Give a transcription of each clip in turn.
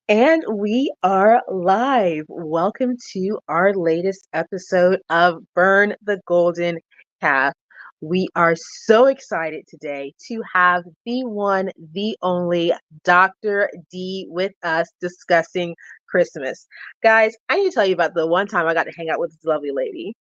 And we are live. Welcome to our latest episode of Burn the Golden Calf. We are so excited today to have the one, the only Dr. D with us discussing Christmas. Guys, I need to tell you about the one time I got to hang out with this lovely lady.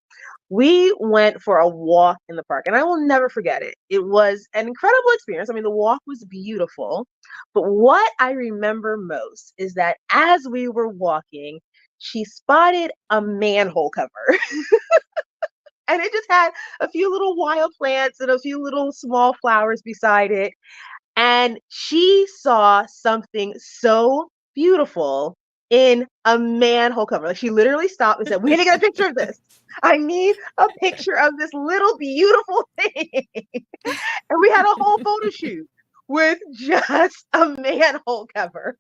We went for a walk in the park, and I will never forget it. It was an incredible experience. I mean, the walk was beautiful, but what I remember most is that as we were walking, she spotted a manhole cover. And it just had a few little wild plants and a few little small flowers beside it. And she saw something so beautiful in a manhole cover. Like she literally stopped and said, "We need to get a picture of this. I need a picture of this little beautiful thing." And we had a whole photo shoot with just a manhole cover.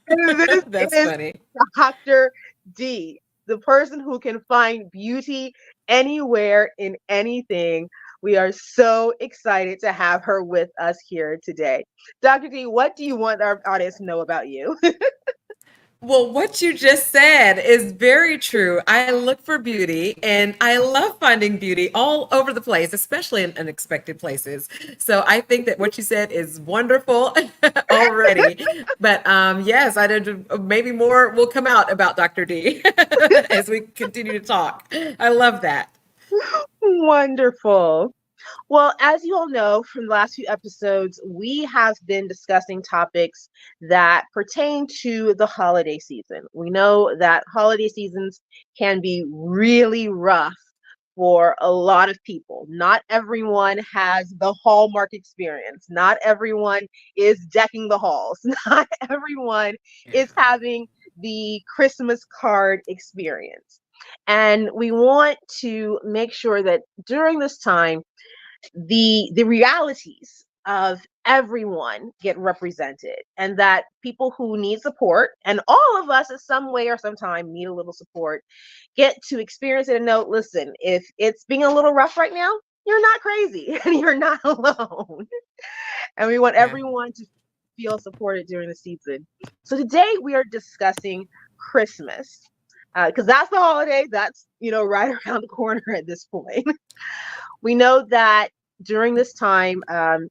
And this That's is funny. Dr. D, the person who can find beauty anywhere in anything. We are so excited to have her with us here today. Dr. D, what do you want our audience to know about you? Well, what you just said is very true. I look for beauty and I love finding beauty all over the place, especially in unexpected places. So I think that what you said is wonderful already. But yes, I did, maybe more will come out about Dr. D as we continue to talk. I love that. Wonderful. Well, as you all know from the last few episodes, we have been discussing topics that pertain to the holiday season. We know that holiday seasons can be really rough for a lot of people. Not everyone has the Hallmark experience. Not everyone is decking the halls. Not everyone is Yeah. having the Christmas card experience. And we want to make sure that during this time, the realities of everyone get represented, and that people who need support, and all of us in some way or sometime need a little support, get to experience it and know, listen, if it's being a little rough right now, you're not crazy and you're not alone. And we want Yeah. everyone to feel supported during the season. So today we are discussing Christmas, because that's the holiday that's right around the corner at this point. We know that during this time,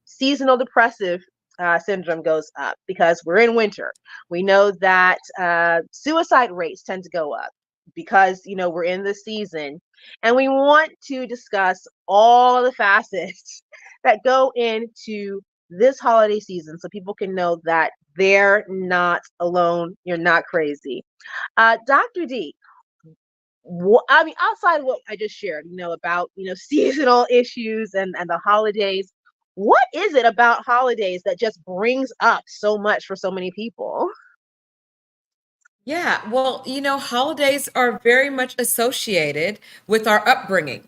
seasonal depressive syndrome goes up because we're in winter. We know that suicide rates tend to go up because we're in the season, and we want to discuss all the facets that go into this holiday season so people can know that they're not alone. You're not crazy. Dr. D, I mean, outside of what I just shared, about, seasonal issues and the holidays, what is it about holidays that just brings up so much for so many people? Yeah, well, holidays are very much associated with our upbringing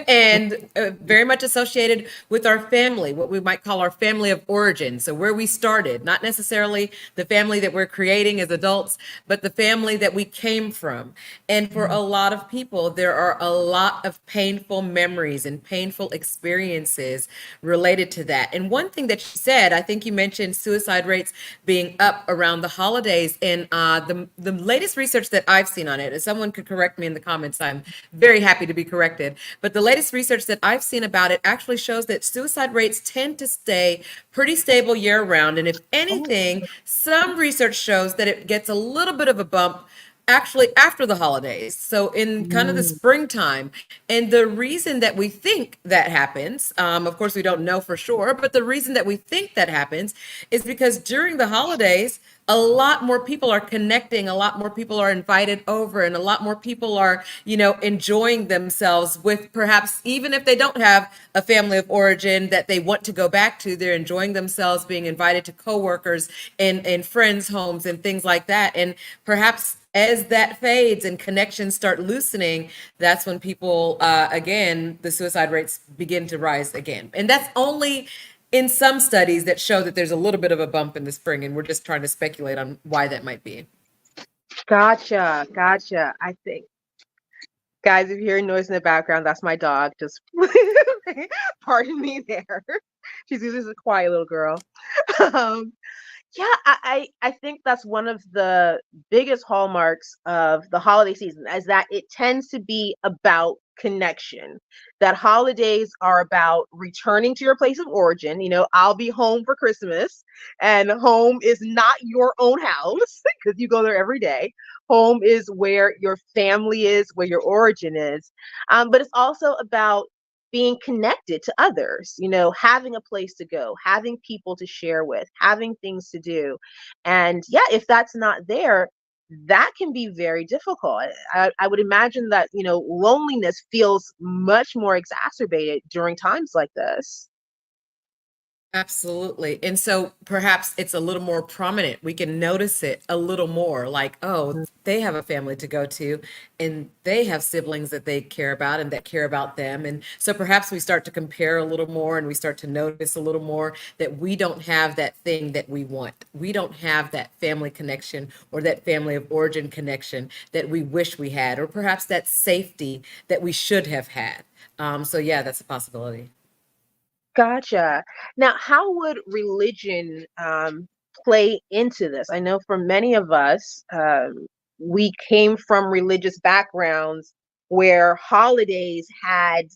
and very much associated with our family, what we might call our family of origin. So, where we started, not necessarily the family that we're creating as adults, but the family that we came from. And for a lot of people, there are a lot of painful memories and painful experiences related to that. And one thing that you said, I think you mentioned suicide rates being up around the holidays, and the latest research that I've seen on it, if someone could correct me in the comments, I'm very happy to be corrected. But the latest research that I've seen about it actually shows that suicide rates tend to stay pretty stable year round. And if Oh. anything, some research shows that it gets a little bit of a bump actually after the holidays. So in kind of the Mm. springtime. And the reason that we think that happens, of course, we don't know for sure, but the reason that we think that happens is because during the holidays, a lot more people are connecting, a lot more people are invited over, and a lot more people are, enjoying themselves with, perhaps even if they don't have a family of origin that they want to go back to, they're enjoying themselves being invited to coworkers and friends' homes and things like that. And perhaps as that fades and connections start loosening, that's when people, again, the suicide rates begin to rise again. And that's only in some studies that show that there's a little bit of a bump in the spring, and we're just trying to speculate on why that might be. Gotcha, gotcha. I think, guys, if you hear noise in the background, that's my dog. Just pardon me there. She's usually a quiet little girl. Um, Yeah, I think that's one of the biggest hallmarks of the holiday season is that it tends to be about connection. That holidays are about returning to your place of origin. I'll be home for Christmas, and home is not your own house because you go there every day. Home is where your family is, where your origin is. But it's also about being connected to others, having a place to go, having people to share with, having things to do. And yeah, if that's not there, that can be very difficult. I would imagine that, loneliness feels much more exacerbated during times like this. Absolutely. And so perhaps it's a little more prominent. We can notice it a little more like, oh, they have a family to go to and they have siblings that they care about and that care about them. And so perhaps we start to compare a little more and we start to notice a little more that we don't have that thing that we want. We don't have that family connection or that family of origin connection that we wish we had, or perhaps that safety that we should have had. So, yeah, that's a possibility. Gotcha. Now, how would religion play into this? I know for many of us, we came from religious backgrounds where holidays had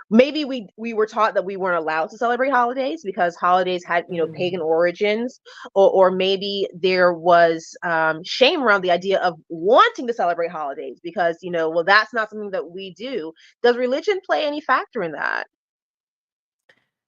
maybe we were taught that we weren't allowed to celebrate holidays because holidays had pagan Mm. origins, or maybe there was shame around the idea of wanting to celebrate holidays because well, that's not something that we do. Does religion play any factor in that?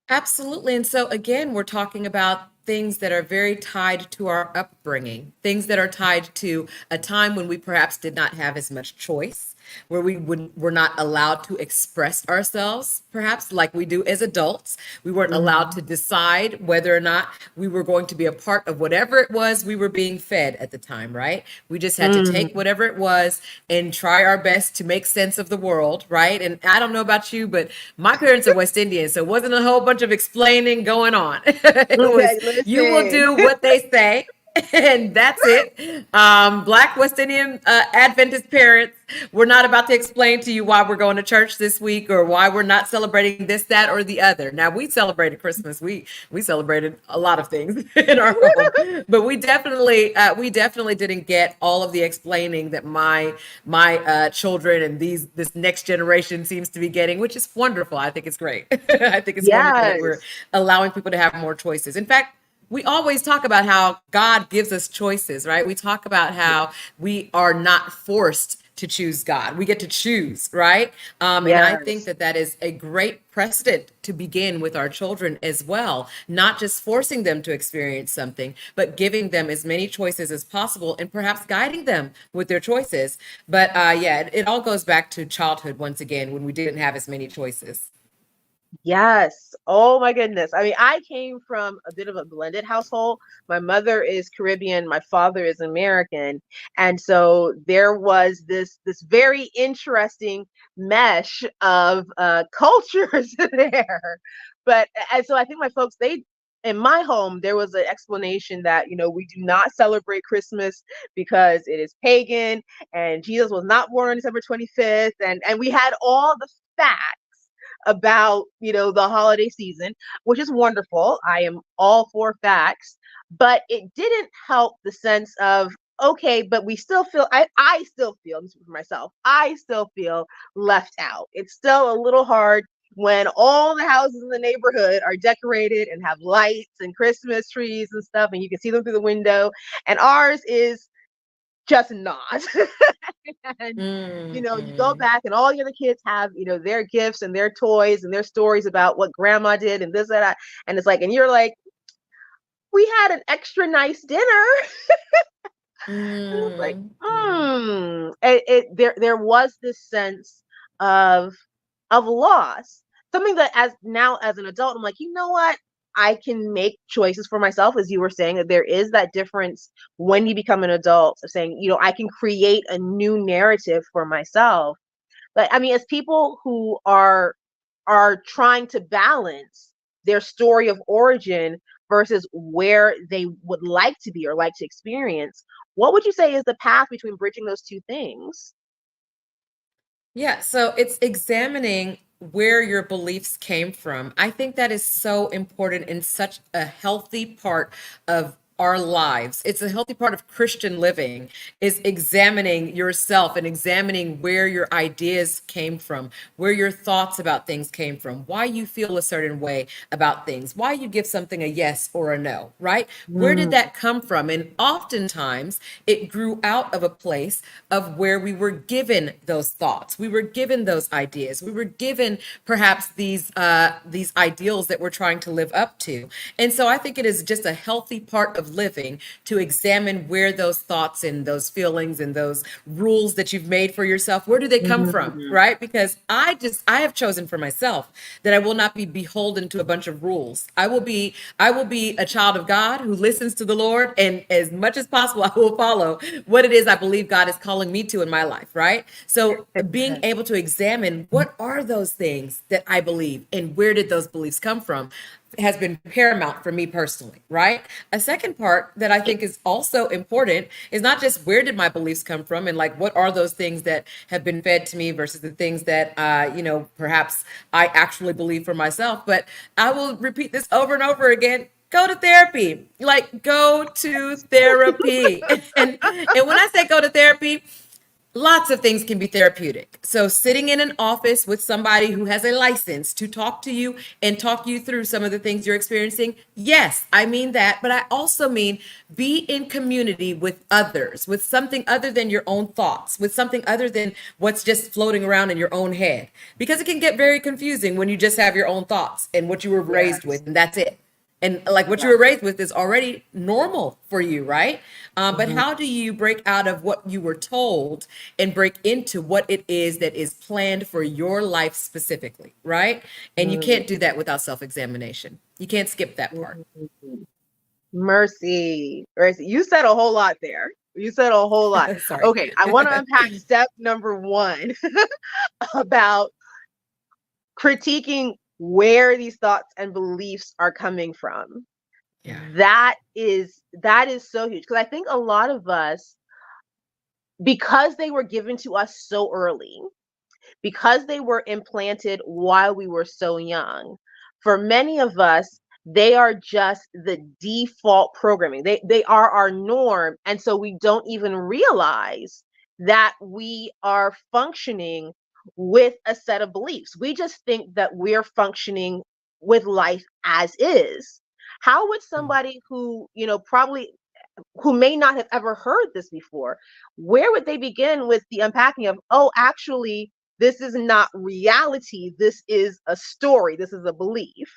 Absolutely. And so, again, we're talking about things that are very tied to our upbringing, things that are tied to a time when we perhaps did not have as much choice, where were not allowed to express ourselves, perhaps like we do as adults. We weren't allowed Mhm. to decide whether or not we were going to be a part of whatever it was we were being fed at the time, right? We just had to take Mm. whatever it was and try our best to make sense of the world, right? And I don't know about you, but my parents are West Indian, so it wasn't a whole bunch of explaining going on. It was, Okay, you will listen. do what they say. And that's it. Black West Indian Adventist parents, we're not about to explain to you why we're going to church this week or why we're not celebrating this, that, or the other. Now we celebrated Christmas. We celebrated a lot of things in our home, but we definitely didn't get all of the explaining that my children and this next generation seems to be getting, which is wonderful. I think it's great. I think it's wonderful that we're Yes. allowing people to have more choices. In fact, we always talk about how God gives us choices, right? We talk about how we are not forced to choose God. We get to choose, right? And I think Yes. that that is a great precedent to begin with our children as well, not just forcing them to experience something, but giving them as many choices as possible and perhaps guiding them with their choices. But yeah, it all goes back to childhood once again when we didn't have as many choices. Yes. Oh my goodness. I mean, I came from a bit of a blended household. My mother is Caribbean, my father is American. And so there was this very interesting mesh of cultures there. But and so I think my folks, they in my home there was an explanation that we do not celebrate Christmas because it is pagan and Jesus was not born on December 25th, and we had all the facts about the holiday season, which is wonderful. I am all for facts, but it didn't help the sense of, okay, but we still feel, I still feel, this is for myself, I still feel left out. It's still a little hard when all the houses in the neighborhood are decorated and have lights and Christmas trees and stuff, and you can see them through the window, and ours is just not. And you go Mm-mm. back and all the other kids have, their gifts and their toys and their stories about what grandma did and this and that. And it's like, and you're like, we had an extra nice dinner. And it's like, Mm-mm. there was this sense of loss. Something that as now as an adult, I'm like, you know what? I can make choices for myself, as you were saying, that there is that difference when you become an adult of saying, I can create a new narrative for myself. But I mean, as people who are trying to balance their story of origin versus where they would like to be or like to experience, what would you say is the path between bridging those two things? Yeah, so it's examining where your beliefs came from, I think that is so important and such a healthy part of our lives. It's a healthy part of Christian living is examining yourself and examining where your ideas came from, where your thoughts about things came from, why you feel a certain way about things, why you give something a yes or a no, right? Where did Mm, that come from? And oftentimes it grew out of a place of where we were given those thoughts. We were given those ideas. We were given perhaps these ideals that we're trying to live up to. And so I think it is just a healthy part of living to examine where those thoughts and those feelings and those rules that you've made for yourself, where do they come from, mm, right? Because I have chosen for myself that I will not be beholden to a bunch of rules. I will be a child of God who listens to the Lord, and as much as possible I will follow what it is I believe God is calling me to in my life, right? So being able to examine what are those things that I believe and where did those beliefs come from has been paramount for me personally, right? A second part that I think is also important is not just where did my beliefs come from and like what are those things that have been fed to me versus the things that perhaps I actually believe for myself, but I will repeat this over and over again. Go to therapy. Like go to therapy. And when I say go to therapy, lots of things can be therapeutic. So, sitting in an office with somebody who has a license to talk to you and talk you through some of the things you're experiencing, yes, I mean that. But I also mean be in community with others, with something other than your own thoughts, with something other than what's just floating around in your own head. Because it can get very confusing when you just have your own thoughts and what you were raised yes. with, and that's it. And like what you Yeah. were raised with is already normal for you, right? But Mhm, how do you break out of what you were told and break into what it is that is planned for your life specifically, right? And you mm, can't do that without self-examination. You can't skip that part. mm. Mercy. Mercy. You said a whole lot there. You said a whole lot. Sorry. Okay, I want to unpack step number one about critiquing where these thoughts and beliefs are coming from. Yeah. That is so huge because I think a lot of us, because they were given to us so early, because they were implanted while we were so young, for many of us, they are just the default programming. They are our norm. And so we don't even realize that we are functioning with a set of beliefs. We just think that we're functioning with life as is. How would somebody who, probably who may not have ever heard this before, where would they begin with the unpacking of, oh, actually, this is not reality. This is a story. This is a belief.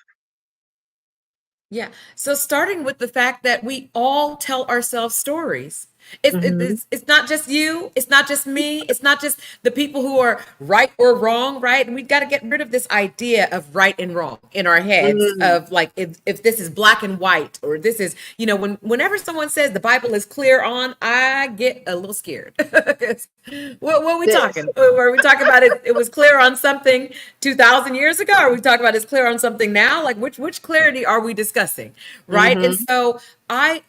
Yeah. So starting with the fact that we all tell ourselves stories. It's, it- Mm-hmm. it's it's not just you. It's not just me. It's not just the people who are right or wrong, right? And we've got to get rid of this idea of right and wrong in our heads Mm, of like if this is black and white or this is, whenever someone says the Bible is clear on, I get a little scared. What are we this. talking? Are we talking about it? It was clear on something 2,000 years ago. Are we talking about it's clear on something now? Like which clarity are we discussing, right? And Mm-hmm. so I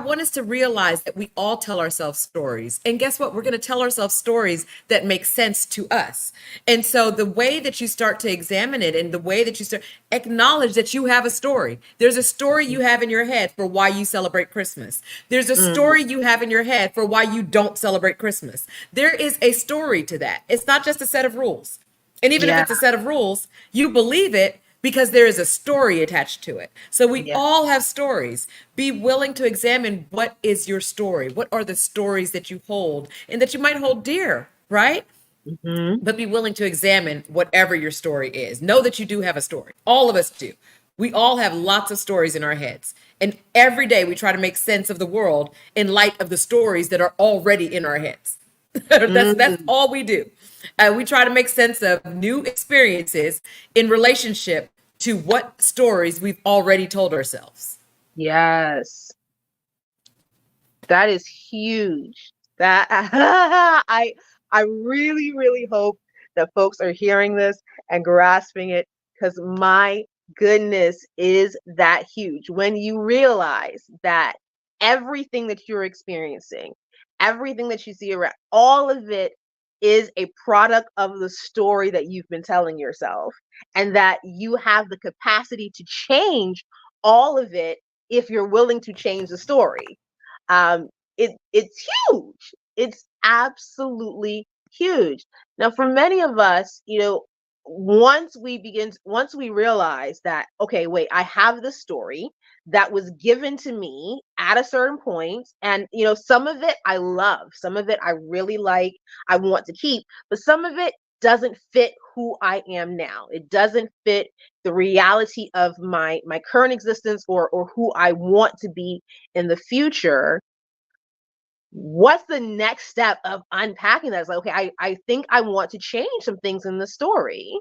want us to realize that we all tell ourselves stories, and guess what? We're going to tell ourselves stories that make sense to us. And so the way that you start to examine it, and the way that you start acknowledge that you have a story. There's a story you have in your head for why you celebrate Christmas. There's a Mm, story you have in your head for why you don't celebrate Christmas. There is a story to that. It's not just a set of rules. And even if yeah. it's a set of rules, you believe it because there is a story attached to it. So we Yeah. all have stories. Be willing to examine what is your story? What are the stories that you hold and that you might hold dear, right? Mm-hmm. But be willing to examine whatever your story is. Know that you do have a story. All of us do. We all have lots of stories in our heads. And every day we try to make sense of the world in light of the stories that are already in our heads. That's Mm, all we do. We try to make sense of new experiences in relationship to what stories we've already told ourselves. yes. That is huge. That I really, really hope that folks are hearing this and grasping it because my goodness, is that huge when you realize that everything that you're experiencing, everything that you see around, all of it is a product of the story that you've been telling yourself, and that you have the capacity to change all of it if you're willing to change the story. It's huge. It's absolutely huge. Now, for many of us, once we realize that, okay, wait, I have this story that was given to me at a certain point, and some of it I love, some of it I really like, I want to keep, but some of it doesn't fit who I am now. It doesn't fit the reality of my current existence, or who I want to be in the future. What's the next step of unpacking that? It's like, okay, I think I want to change some things in the story.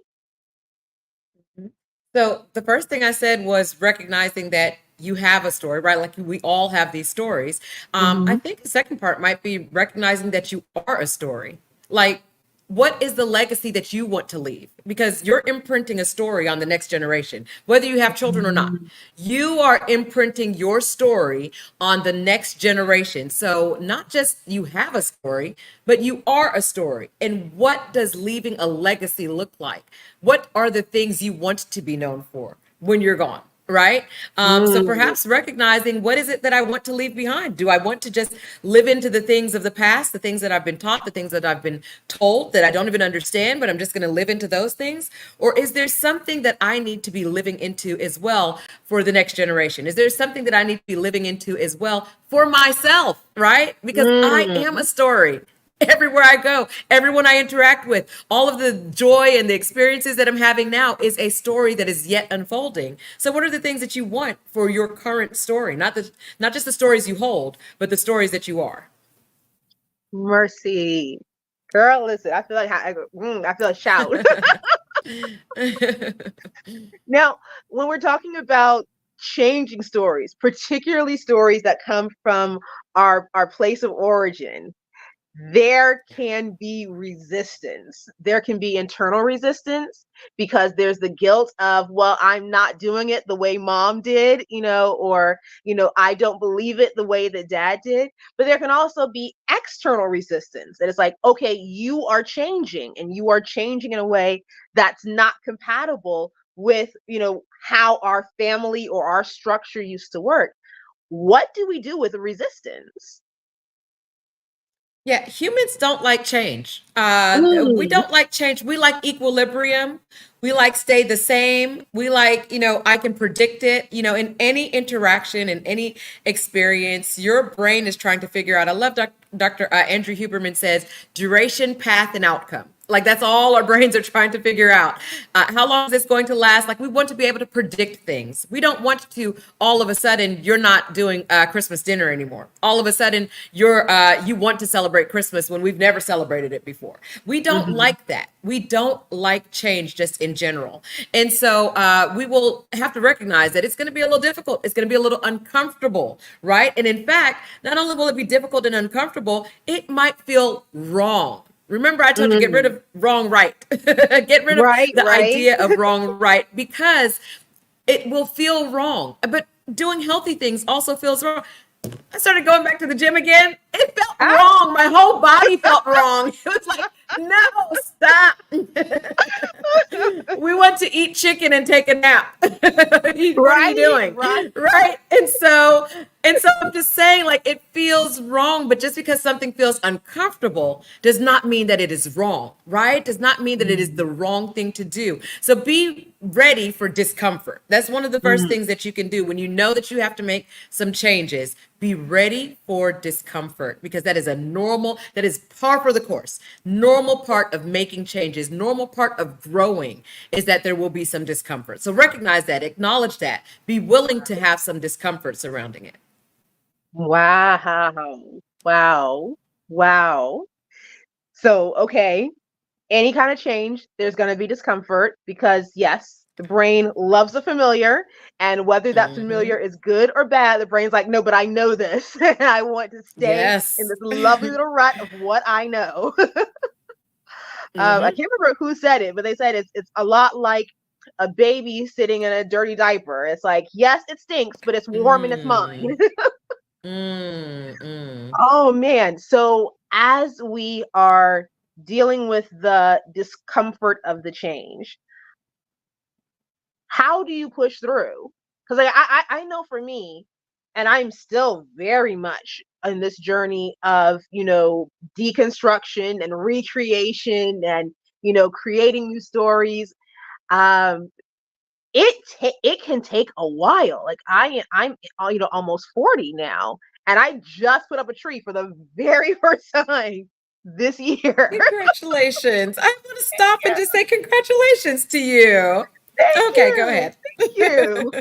Mhm. So the first thing I said was recognizing that you have a story, right? Like we all have these stories. I Hmm. think the second part might be recognizing that you are a story. Like, what is the legacy that you want to leave? Because you're imprinting a story on the next generation, whether you have children or not. You are imprinting your story on the next generation. So, not just you have a story, but you are a story. And what does leaving a legacy look like? What are the things you want to be known for when you're gone? Right. So Mm. perhaps recognizing what is it that I want to leave behind? Do I want to just live into the things of the past, the things that I've been taught, the things that I've been told that I don't even understand, but I'm just going to live into those things? Or is there something that I need to be living into as well for the next generation? Is there something that I need to be living into as well for myself? Right. Because I am Mm. a story everywhere I go, everyone I interact with, all of the joy and the experiences that I'm having now is a story that is yet unfolding. So what are the things that you want for your current story? Not just the stories you hold, but the stories that you are. Mercy. Girl, listen, I feel a shout. Now, when we're talking about changing stories, particularly stories that come from our place of origin, there can be resistance. There can be internal resistance because there's the guilt of, well, I'm not doing it the way mom did, or, I don't believe it the way that dad did. But there can also be external resistance that it's like, okay, you are changing, and you are changing in a way that's not compatible with, how our family or our structure used to work. What do we do with the resistance? Yeah, humans don't like change. We Mm. don't like change. We like equilibrium. We like stay the same. We like, I can predict it. In any interaction, in any experience, your brain is trying to figure out. I love Dr. Andrew Huberman says duration, path, and outcome. Like that's all our brains are trying to figure out. How long is this going to last? Like we want to be able to predict things. We don't want to all of a sudden you're not doing Christmas dinner anymore. All of a sudden you want to celebrate Christmas when we've never celebrated it before. We don't Mhm. like that. We don't like change just in general, and so we will have to recognize that it's going to be a little difficult. It's going to be a little uncomfortable, right? And in fact, not only will it be difficult and uncomfortable, it might feel wrong. Remember, I told you get rid Mm. of wrong, right. Get rid of Right, the right. idea of wrong, right, because it will feel wrong. But doing healthy things also feels wrong. I started going back to the gym again. It felt Ah, wrong. My whole body felt wrong. It was like, no, stop. We want to eat chicken and take a nap. What are you right, doing? right. Right? And so I'm just saying like it feels wrong, but just because something feels uncomfortable does not mean that it is wrong, right? Does not mean that it is Mm. the wrong thing to do. So be ready for discomfort. That's one of the first Mm. things that you can do when you know that you have to make some changes. Be ready for discomfort because that is par for the course. Normal part of making changes, normal part of growing is that there will be some discomfort. So recognize that, acknowledge that, be willing to have some discomfort surrounding it. Wow. Wow. Wow. So, okay, any kind of change, there's going to be discomfort because, yes, the brain loves the familiar. And whether that Hmm. familiar is good or bad, the brain's like, no, but I know this. And I want to stay in Yes. this lovely little rut of what I know. I Hmm. can't remember who said it, but they said it's a lot like a baby sitting in a dirty diaper. It's like, yes, it stinks, but it's warm and it's Mm. mine. Mm. Mm. Oh man. So as we are dealing with the discomfort of the change, how do you push through? Because I know for me, and I'm still very much in this journey of, deconstruction and recreation and, creating new stories. Um, it can take a while. Like I'm almost 40 now, and I just put up a tree for the very first time this year. Congratulations. I want to stop and just say congratulations to you. Thank Okay, go you. ahead. Thank you.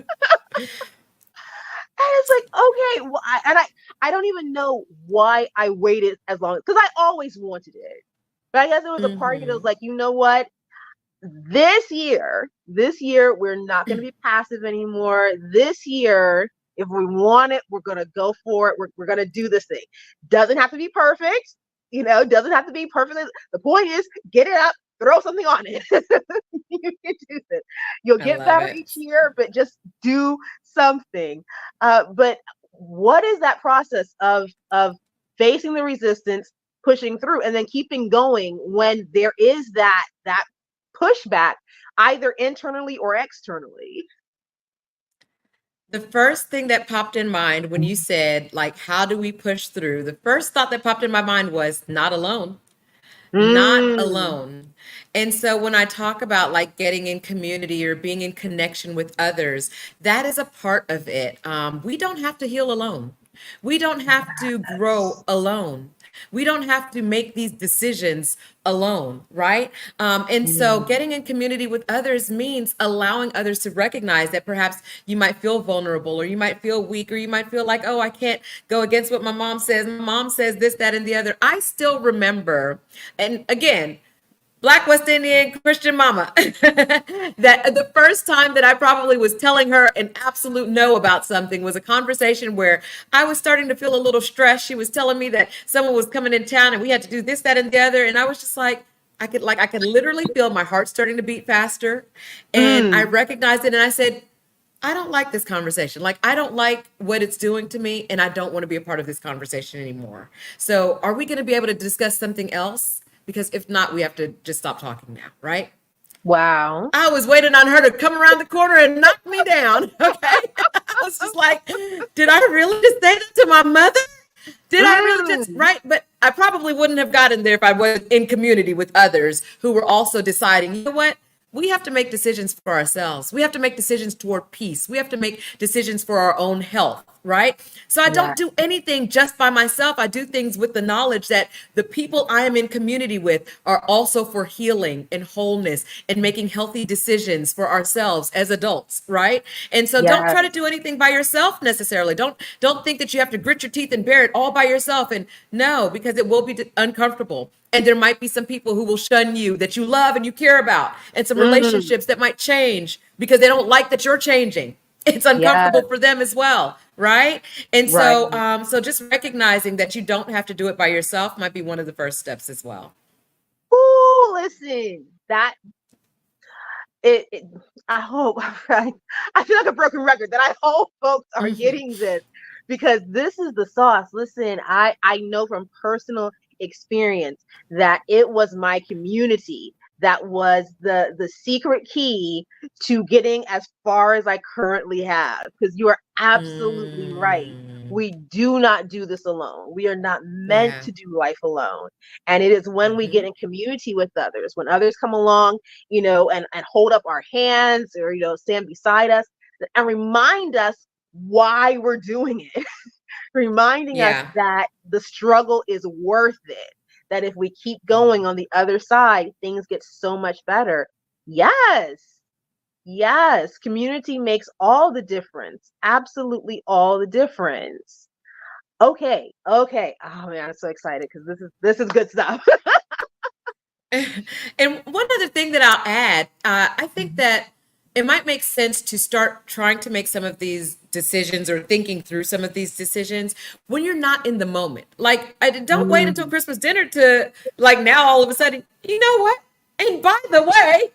And it's like, okay, well, I don't even know why I waited as long, because I always wanted it. But I guess there was a part of me that was Hmm. like, you know what? This year, we're not going to be passive anymore. This year, if we want it, we're going to go for it. We're going to do this thing. Doesn't have to be perfect, doesn't have to be perfect. The point is, get it up, throw something on it. You can do this. You'll I get love better it. each year, but just do something. But what is that process of facing the resistance, pushing through, and then keeping going when there is that pushback, either internally or externally? The first thing that popped in mind when you said, like, how do we push through? The first thought that popped in my mind was not alone. Not Mm, alone. And so when I talk about like getting in community or being in connection with others, that is a part of it. We don't have to heal alone. We don't have to grow yes. alone. We don't have to make these decisions alone, right? And so Mm, getting in community with others means allowing others to recognize that perhaps you might feel vulnerable or you might feel weak or you might feel like, oh, I can't go against what my mom says. My mom says this, that, and the other. I still remember, and again, Black West Indian Christian mama, that the first time that I probably was telling her an absolute no about something was a conversation where I was starting to feel a little stressed. She was telling me that someone was coming in town and we had to do this, that, and the other. And I was just like, I could literally feel my heart starting to beat faster. And I mm, recognized it and I said, I don't like this conversation. Like, I don't like what it's doing to me, and I don't want to be a part of this conversation anymore. So, are we going to be able to discuss something else? Because if not, we have to just stop talking now, right? wow. I was waiting on her to come around the corner and knock me down. Okay. I was just like, did I really just say that to my mother? Did I really just, Mm, right? But I probably wouldn't have gotten there if I was in community with others who were also deciding, you know what? We have to make decisions for ourselves. We have to make decisions toward peace. We have to make decisions for our own health, right? So I don't yeah. do anything just by myself. I do things with the knowledge that the people I am in community with are also for healing and wholeness and making healthy decisions for ourselves as adults, right? And so don't try to Yes. do anything by yourself necessarily. Don't think that you have to grit your teeth and bear it all by yourself. And no, because it will be uncomfortable. And there might be some people who will shun you that you love and you care about, and some Mm, relationships that might change because they don't like that you're changing. It's uncomfortable yes. for them as well, right? And Right. so, so just recognizing that you don't have to do it by yourself might be one of the first steps as well. Ooh, listen. That it I hope I feel like a broken record, that I hope folks are getting this, because this is the sauce. Listen, I know from personal experience that it was my community that was the secret key to getting as far as I currently have, because you are absolutely right. Mm, We do not do this alone. We are not meant yeah. to do life alone. And it is when we get Hmm. in community with others, when others come along, and hold up our hands, or, stand beside us and remind us why we're doing it, reminding us Yeah. that the struggle is worth it, that if we keep going on the other side, things get so much better. Yes. Yes. Community makes all the difference. Absolutely all the difference. Okay. Okay. Oh man, I'm so excited because this is good stuff. And one other thing that I'll add, I think that it might make sense to start trying to make some of these decisions or thinking through some of these decisions when you're not in the moment. Like, don't wait until Mm, Christmas dinner to, like, now all of a sudden, you know what? And by the way,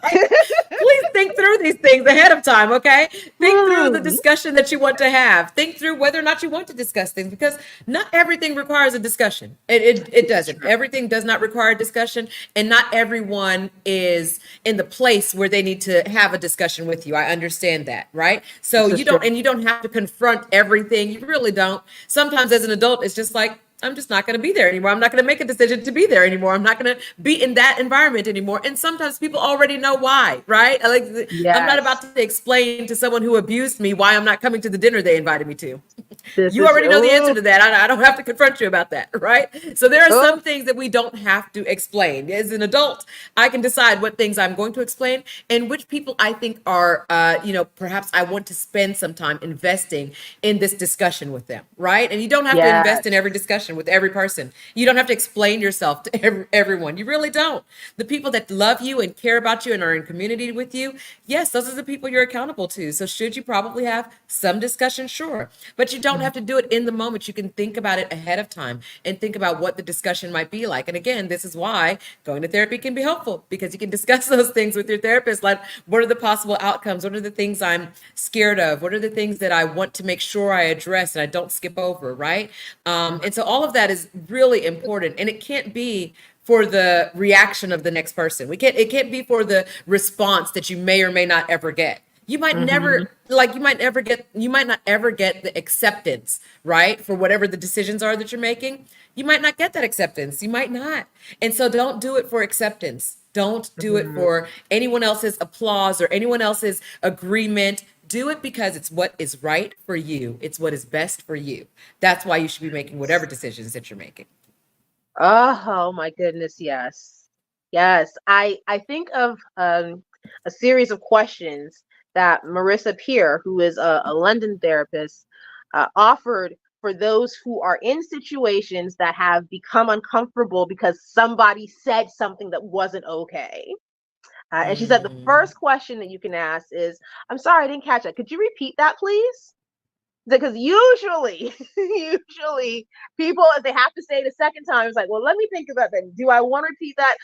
like, please think through these things ahead of time, okay? Think through the Hmm. discussion that you want to have. Think through whether or not you want to discuss things, because not everything requires a discussion. It This is doesn't. true. Everything does not require a discussion, and not everyone is in the place where they need to have a discussion with you. I understand that, right? So This is true. you don't have to confront everything. You really don't. Sometimes as an adult, it's just like, I'm just not going to be there anymore. I'm not going to make a decision to be there anymore. I'm not going to be in that environment anymore. And sometimes people already know why, right? I'm not about Yes. to explain to someone who abused me why I'm not coming to the dinner they invited me to. This You is already know the answer true. to that. I don't have to confront you about that, right? So there are Oh, some things that we don't have to explain. As an adult, I can decide what things I'm going to explain and which people I think are, perhaps I want to spend some time investing in this discussion with them, right? And you don't have to invest in yes. every discussion with every person. You don't have to explain yourself to everyone. You really don't. The people that love you and care about you and are in community with you, yes, those are the people you're accountable to. So should you probably have some discussion? Sure. But you don't have to do it in the moment. You can think about it ahead of time and think about what the discussion might be like. And again, this is why going to therapy can be helpful, because you can discuss those things with your therapist. Like, what are the possible outcomes? What are the things I'm scared of? What are the things that I want to make sure I address and I don't skip over, right? And so all of that is really important. And it can't be for the reaction of the next person. It can't be for the response that you may or may not ever get. Hmm. You might not ever get the acceptance, right? For whatever the decisions are that you're making. You might not get that acceptance. You might not. And so don't do it for acceptance. Don't do it Hmm. for anyone else's applause or anyone else's agreement. Do it because it's what is right for you. It's what is best for you. That's why you should be making whatever decisions that you're making. Oh my goodness, yes. Yes. I think of a series of questions that Marissa Peer, who is a London therapist, offered for those who are in situations that have become uncomfortable because somebody said something that wasn't okay. And she said the Mm. first question that you can ask is, I'm sorry, I didn't catch that. Could you repeat that, please? Because usually, usually people, if they have to say it a second time, it's like, well, let me think about that. Do I want to repeat that?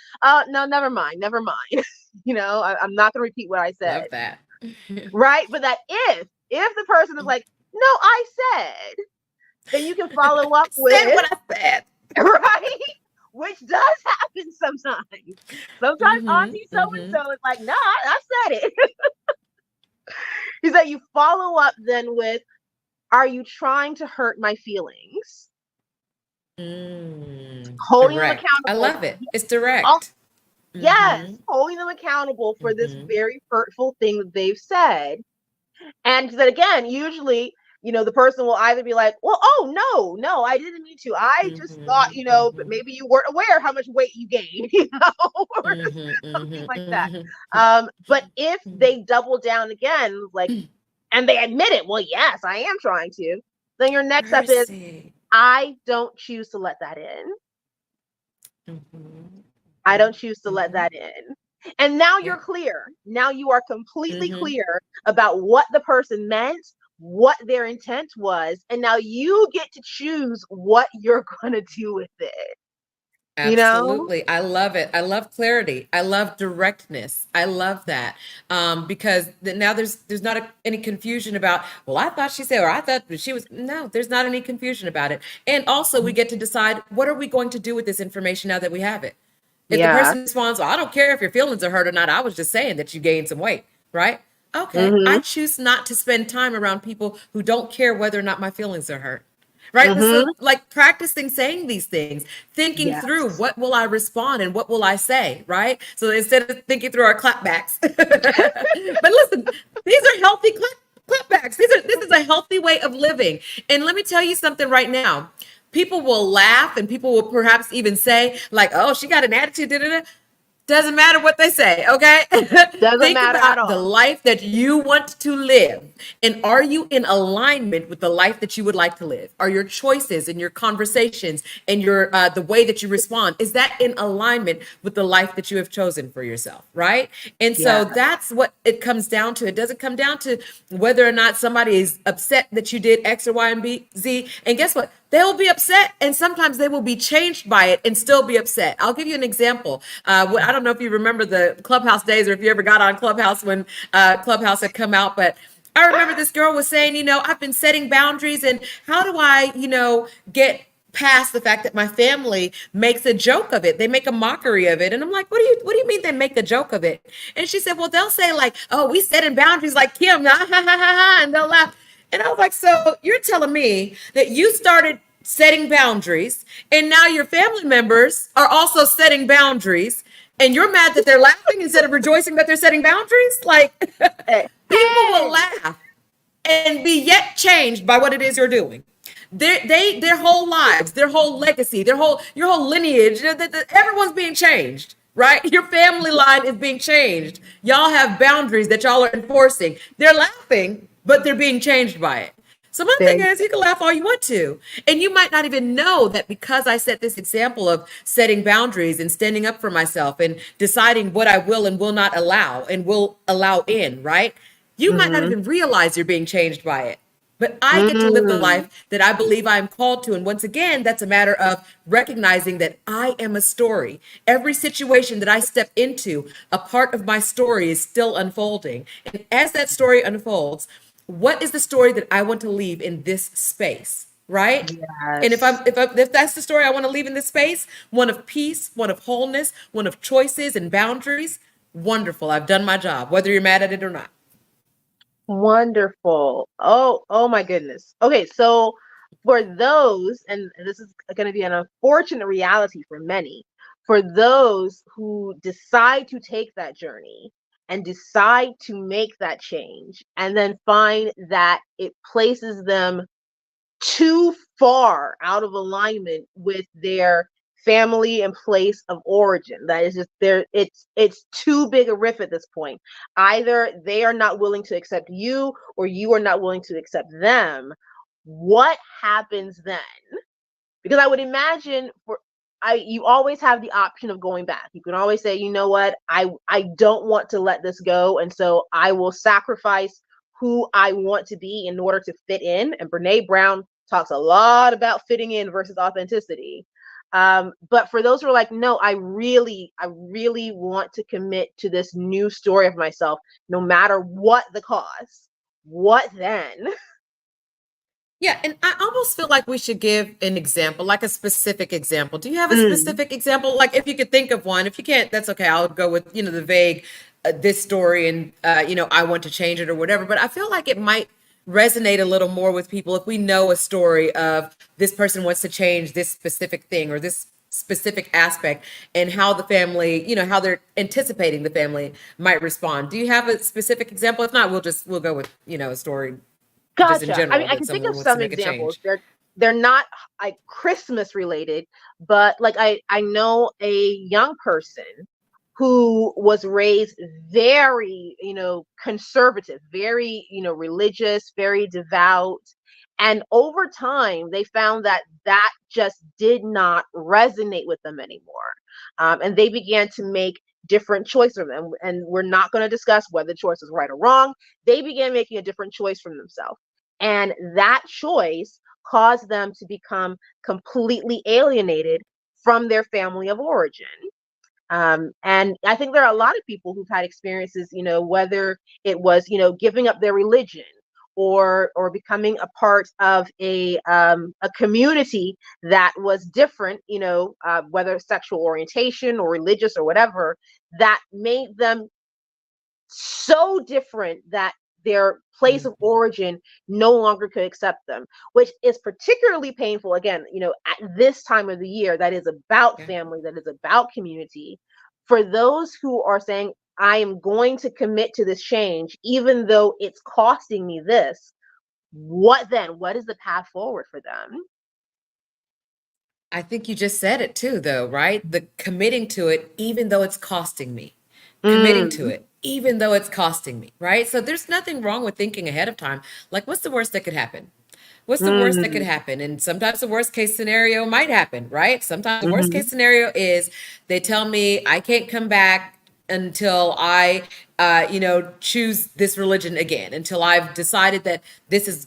No, never mind, never mind. I'm not going to repeat what I said, Love that. right? But that if the person is like, no, I said, then you can follow up Said with, what I said. right? Which does happen sometimes. Sometimes Mm-hmm. Auntie so and Mm-hmm. so is like, no, I said it. He said you follow up then with, are you trying to hurt my feelings? Holding them Direct. I accountable. love it. It's Oh, direct. yes, Mm-hmm. holding them accountable for this Mm-hmm. very hurtful thing that they've said. And that again, usually, the person will either be like, well, oh, no, no, I didn't mean to. I just thought, Mm-hmm. but Mm-hmm. maybe you weren't aware how much weight you gained, or Mm-hmm. something like Mm-hmm. that. Mm-hmm. But if they double down again, like, and they admit it, well, yes, I am trying to, then your next step is, Mercy. I don't choose to let that in. Mm-hmm. I don't choose to let Mm-hmm. that in. And now you're Yep. clear. Now you are completely Mm-hmm. clear about what the person meant, what their intent was, and now you get to choose what you're going to do with it. You know? Absolutely. I love it. I love clarity. I love directness. I love that. Because now there's not any confusion about, well, I thought she said, or I thought she was, no, there's not any confusion about it. And also we get to decide, what are we going to do with this information now that we have it? If the Yeah. person responds, well, I don't care if your feelings are hurt or not, I was just saying that you gained some weight, right? Okay. I Mhm. choose not to spend time around people who don't care whether or not my feelings are hurt. Right. So, Mhm. like, practicing saying these things, thinking through Yes. what will I respond and what will I say, right? So instead of thinking through our clapbacks, but listen, these are healthy clapbacks. This is a healthy way of living. And let me tell you something right now. People will laugh and people will perhaps even say, like, oh, she got an attitude. Da, da, da. Doesn't matter what they say, okay? Doesn't Think matter at about the all. life that you want to live. And are you in alignment with the life that you would like to live? Are your choices and your conversations and your the way that you respond, is that in alignment with the life that you have chosen for yourself, right? And so Yeah. that's what it comes down to. It doesn't come down to whether or not somebody is upset that you did X or Y and B, Z. And guess what? they'll be upset, and sometimes they will be changed by it and still be upset. I'll give you an example. I don't know if you remember the Clubhouse days or if you ever got on Clubhouse when Clubhouse had come out, but I remember this girl was saying, I've been setting boundaries, and how do I, get past the fact that my family makes a joke of it. They make a mockery of it. And I'm like, what do you mean they make a joke of it? And she said, well, they'll say like, oh, we setting boundaries like Kim, ha ha ha ha, and they'll laugh. And I was like, so you're telling me that you started setting boundaries and now your family members are also setting boundaries and you're mad that they're laughing instead of rejoicing that they're setting boundaries? Like, people will Hey, laugh and be yet changed by what it is you're doing. Their whole lives, their whole legacy, your whole lineage, everyone's being changed, right? Your family line is being changed. Y'all have boundaries that y'all are enforcing. They're laughing, but they're being changed by it. So my thing very is, you can laugh all you want to, and you might not even know that because I set this example of setting boundaries and standing up for myself and deciding what I will and will not allow and will allow in, right? You might not mm-hmm. even realize you're being changed by it. But I get to live the Mm, life that I believe I am called to. And once again, that's a matter of recognizing that I am a story. Every situation that I step into, a part of my story is still unfolding. And as that story unfolds, what is the story that I want to leave in this space? Right? And yes. if that's the story I want to leave in this space, one of peace, one of wholeness, one of choices and boundaries, wonderful. I've done my job, whether you're mad at it or not. Wonderful. Oh my goodness. Okay, so for those, and this is going to be an unfortunate reality for many, for those who decide to take that journey and decide to make that change, and then find that it places them too far out of alignment with their family and place of origin. That is just there, it's too big a riff at this point. Either they are not willing to accept you or you are not willing to accept them. What happens then? Because I would imagine for I you always have the option of going back. You can always say, you know what, I don't want to let this go, and so I will sacrifice who I want to be in order to fit in. And Brene Brown talks a lot about fitting in versus authenticity. But for those who are like, no, I really want to commit to this new story of myself, no matter what the cost. What then? Yeah, and I almost feel like we should give an example, like a specific example. Do you have a Mm, specific example? Like if you could think of one. If you can't, that's okay. I'll go with, the vague this story and I want to change it or whatever. But I feel like it might resonate a little more with people if we know a story of this person wants to change this specific thing or this specific aspect and how the family, how they're anticipating the family might respond. Do you have a specific example? If not, we'll go with, a story just in Gotcha. I mean, general I that can think someone of wants to some make a examples. change. They're not like Christmas related, but like I know a young person who was raised very, conservative, very, religious, very devout. And over time, they found that that just did not resonate with them anymore. And they began to make different choices. And we're not going to discuss whether the choice is right or wrong. They began making a different choice from themselves. And that choice caused them to become completely alienated from their family of origin. And I think there are a lot of people who've had experiences, whether it was, giving up their religion or becoming a part of a community that was different, whether sexual orientation or religious or whatever, that made them so different that their place of Mhm. origin no longer could accept them, which is particularly painful again, at this time of the year that is about Yeah. family, that is about community. For those who are saying, I am going to commit to this change, even though it's costing me this, what then? What is the path forward for them? I think you just said it too, though, right? The committing to it, even though it's costing me, committing to Mm, it, even though it's costing me, right? So there's nothing wrong with thinking ahead of time. Like, what's the worst that could happen? What's the worst that could mm, happen? And sometimes the worst case scenario might happen, right? Sometimes the worst mm-hmm, case scenario is they tell me I can't come back until I choose this religion again until I've decided that this is,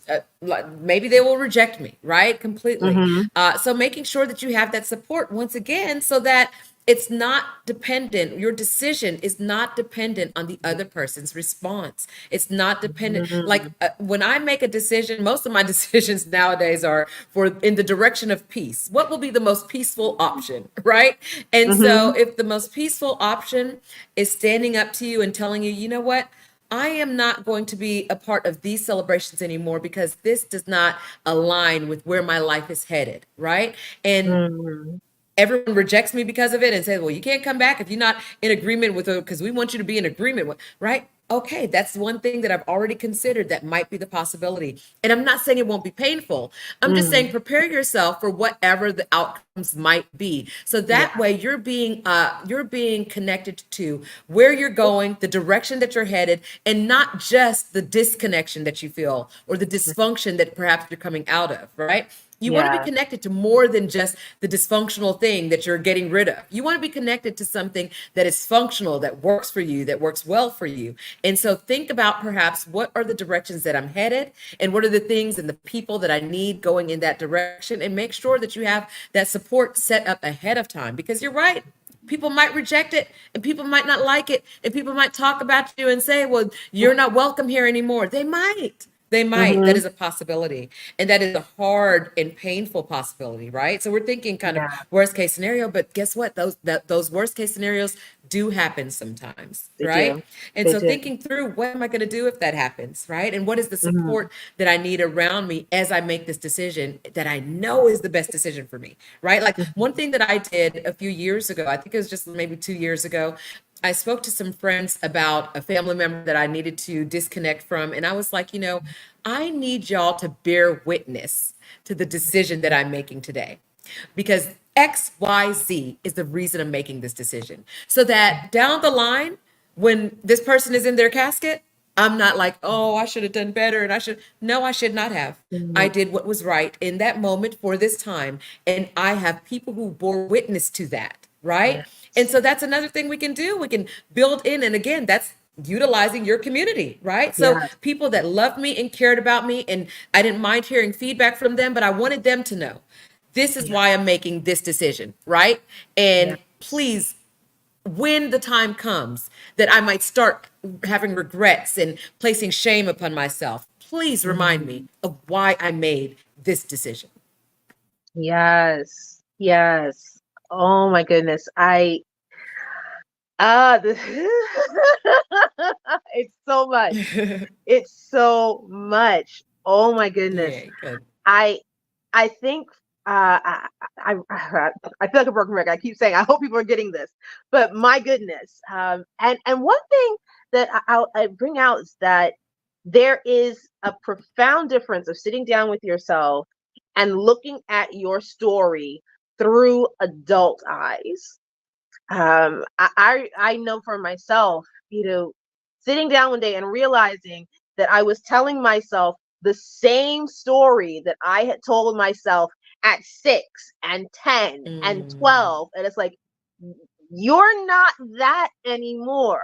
maybe they will reject me, right? Completely. Mm-hmm. So making sure that you have that support once again so that it's not dependent, your decision is not dependent on the other person's response. It's not dependent. Like, Mm-hmm. when I make a decision, most of my decisions nowadays are for in the direction of peace. What will be the most peaceful option, right? And so Mm-hmm. if the most peaceful option is standing up to you and telling you, you know what, I am not going to be a part of these celebrations anymore because this does not align with where my life is headed, right? And Mm-hmm. everyone rejects me because of it and says, well, you can't come back if you're not in agreement with it because we want you to be in agreement with, right? Okay, that's one thing that I've already considered that might be the possibility. And I'm not saying it won't be painful. I'm just saying Mm-hmm. prepare yourself for whatever the outcomes might be. So that Yeah. way you're being connected to where you're going, the direction that you're headed, and not just the disconnection that you feel or the dysfunction that perhaps you're coming out of, right? You want to be Yeah. connected to more than just the dysfunctional thing that you're getting rid of. You want to be connected to something that is functional, that works for you, that works well for you. And so think about perhaps what are the directions that I'm headed and what are the things and the people that I need going in that direction, and make sure that you have that support set up ahead of time, because you're right. People might reject it and people might not like it and people might talk about you and say, well, you're not welcome here anymore. They might. They might. That Mm-hmm. is a possibility. And that is a hard and painful possibility, right? So we're thinking kind of Yeah. worst case scenario, but guess what? Those worst case scenarios do happen sometimes, They right? do. And They so do. thinking through, what am I going to do if that happens, right? And what is the Mm-hmm. support that I need around me as I make this decision that I know is the best decision for me, right? Like, one thing that I did a few years ago, I think it was just maybe 2 years ago, I spoke to some friends about a family member that I needed to disconnect from. And I was like, I need y'all to bear witness to the decision that I'm making today, because XYZ is the reason I'm making this decision. So that down the line, when this person is in their casket, I'm not like, oh, I should have done better. And no, I should not have. I Mm-hmm. did what was right in that moment for this time. And I have people who bore witness to that, right? And Yes. so that's another thing we can do. We can build in. And again, that's utilizing your community, right? So Yes. people that loved me and cared about me, and I didn't mind hearing feedback from them, but I wanted them to know this is Yeah. why I'm making this decision, right? And Yes. please, when the time comes that I might start having regrets and placing shame upon myself, please remind me Mhm. of why I made this decision. Yes. Yes. Oh my goodness. This it's so much. It's so much. Oh my goodness. Yeah, good. I I think I feel like a broken record. I keep saying I hope people are getting this, but my goodness. And one thing that I bring out is that there is a profound difference of sitting down with yourself and looking at your story through adult eyes. I know for myself, sitting down one day and realizing that I was telling myself the same story that I had told myself at 6 and 10 and Mm, 12. And it's like, you're not that anymore.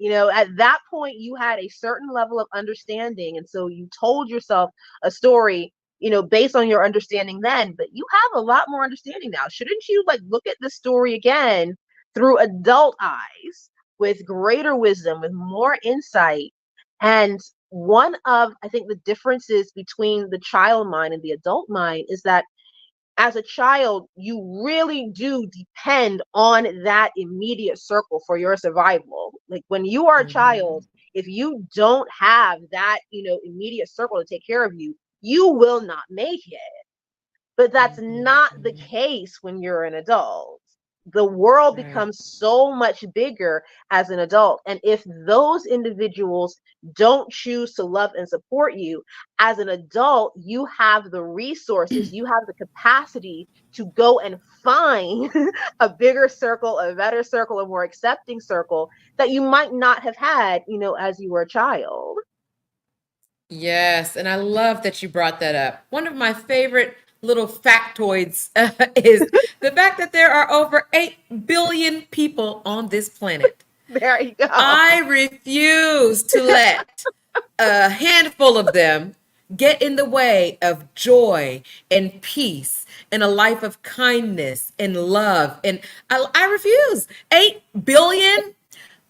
At that point, you had a certain level of understanding. And so you told yourself a story, based on your understanding then, but you have a lot more understanding now. Shouldn't you like look at the story again through adult eyes with greater wisdom, with more insight? And one of, I think, the differences between the child mind and the adult mind is that as a child, you really do depend on that immediate circle for your survival. Like when you are a child, mhm. if you don't have that, immediate circle to take care of you, you will not make it. But that's Mhm, not the mhm. case when you're an adult. The world Right. becomes so much bigger as an adult. And if those individuals don't choose to love and support you, as an adult, you have the resources, you have the capacity to go and find a bigger circle, a better circle, a more accepting circle that you might not have had, as you were a child. Yes, and I love that you brought that up. One of my favorite little factoids is the fact that there are over 8 billion people on this planet. There you go. I refuse to let a handful of them get in the way of joy and peace and a life of kindness and love. And I refuse. 8 billion,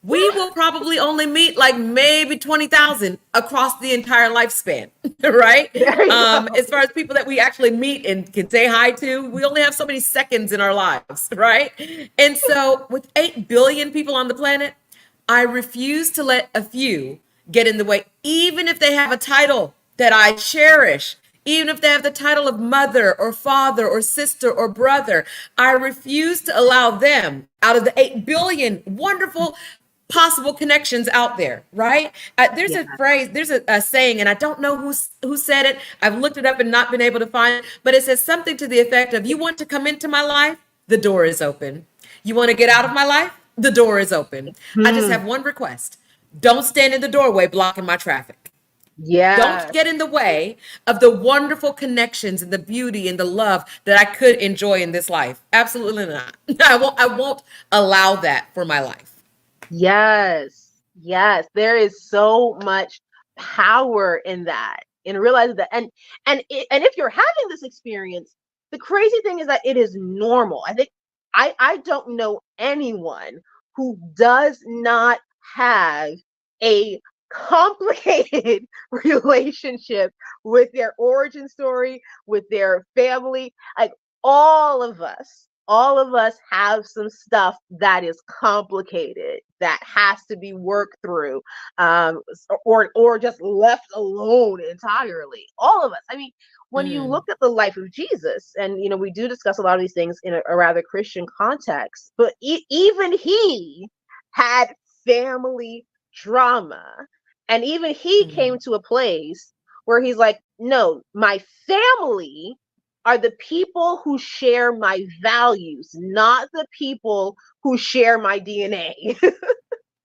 we will probably only meet like maybe 20,000 across the entire lifespan, right? There you go. As far as people that we actually meet and can say hi to, we only have so many seconds in our lives, right? And so, with 8 billion people on the planet, I refuse to let a few get in the way, even if they have a title that I cherish, even if they have the title of mother or father or sister or brother. I refuse to allow them out of the 8 billion wonderful possible connections out there, right? There's Yeah. a phrase, there's a saying, and I don't know who said it. I've looked it up and not been able to find it, but it says something to the effect of, "You want to come into my life? The door is open. You want to get out of my life? The door is open. I just Hmm. have one request. Don't stand in the doorway blocking my traffic. Don't Yes. get in the way of the wonderful connections and the beauty and the love that I could enjoy in this life. Absolutely not. I won't allow that for my life." Yes. Yes. There is so much power in that. In realizing that, and if you're having this experience, the crazy thing is that it is normal. I think I don't know anyone who does not have a complicated relationship with their origin story, with their family. Like all of us have some stuff that is complicated that has to be worked through, or just left alone entirely. All of us. I mean, when you Mm, look at the life of Jesus, and we do discuss a lot of these things in a rather Christian context, but even he had family drama, and even he came mm. to a place where he's like, no, my family are the people who share my values, not the people who share my DNA.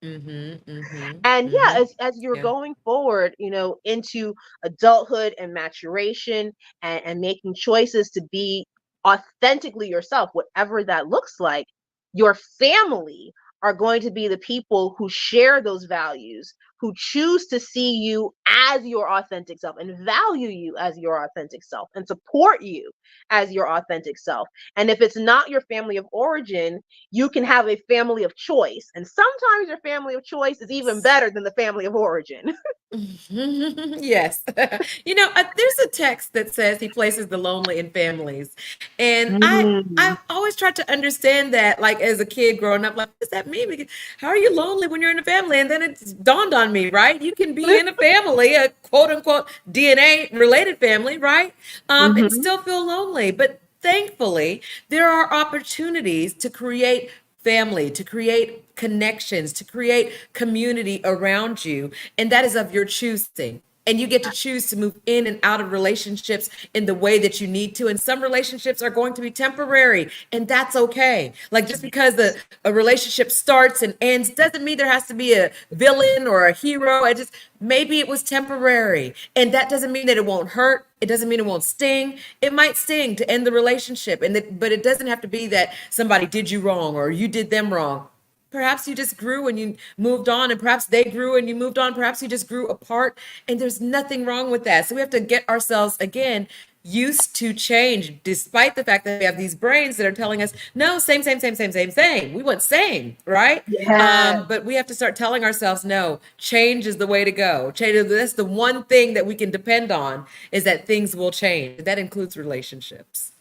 Mhm, mhm, And yeah, mhm. as you're Yeah. going forward, into adulthood and maturation, and making choices to be authentically yourself, whatever that looks like, your family are going to be the people who share those values, who choose to see you as your authentic self and value you as your authentic self and support you as your authentic self. And if it's not your family of origin, you can have a family of choice. And sometimes your family of choice is even better than the family of origin. Yes. There's a text that says he places the lonely in families. And I Mm. I've always tried to understand that, like as a kid growing up, like, what does that mean? Because how are you lonely when you're in a family? And then it's dawned on me, right? You can be in a family, a quote unquote DNA related family, right? And Hmm. still feel lonely. But thankfully, there are opportunities to create family, to create connections, to create community around you. And that is of your choosing. And you get to choose to move in and out of relationships in the way that you need to. And some relationships are going to be temporary, and that's okay. Like, just because a relationship starts and ends doesn't mean there has to be a villain or a hero. I just, maybe it was temporary. And that doesn't mean that it won't hurt. It doesn't mean it won't sting. It might sting to end the relationship. But it doesn't have to be that somebody did you wrong or you did them wrong. Perhaps you just grew and you moved on, and perhaps they grew and you moved on. Perhaps you just grew apart, and there's nothing wrong with that. So we have to get ourselves again used to change, despite the fact that we have these brains that are telling us, no, same, same, same, same, same, same. We want same, right? Yeah. But we have to start telling ourselves, no, change is the way to go. Change, that's the one thing that we can depend on, is that things will change. That includes relationships.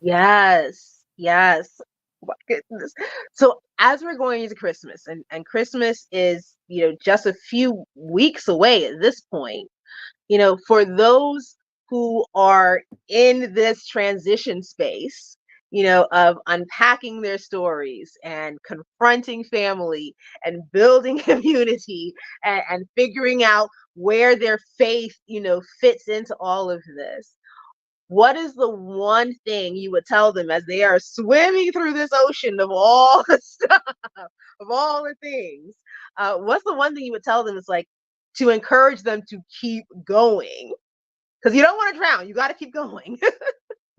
Yes. Yes. Oh my goodness. So as we're going into Christmas, and Christmas is, just a few weeks away at this point, for those who are in this transition space, of unpacking their stories and confronting family and building community, and figuring out where their faith, fits into all of this. What is the one thing you would tell them as they are swimming through this ocean of all the stuff, of all the things? What's the one thing you would tell them? It's like to encourage them to keep going, because you don't want to drown. You got to keep going.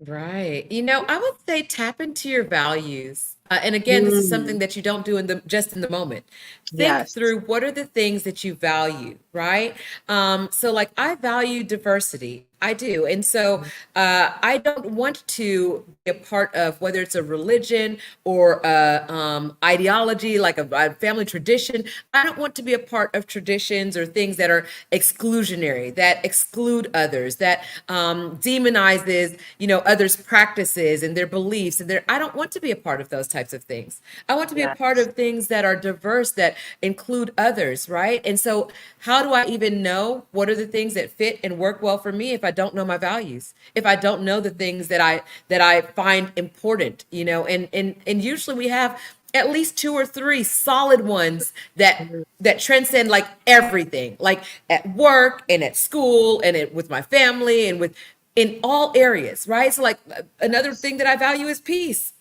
Right. I would say tap into your values. And again, this is something Mm. that you don't do just in the moment. think Yes. through what are the things that you value, right? So, like, I value diversity. I do. And so I don't want to be a part of whether it's a religion or a ideology, like a family tradition. I don't want to be a part of traditions or things that are exclusionary, that exclude others, that demonizes, others' practices and their beliefs. And I don't want to be a part of those types of things. I want to be a part Yes. of things that are diverse, that include others, right? And so, how do I even know what are the things that fit and work well for me if I don't know my values? If I don't know the things that I find important, and usually we have at least two or three solid ones Mhm. that transcend like everything, like at work and at school and with my family and with in all areas, right? So like another Yes. thing that I value is peace.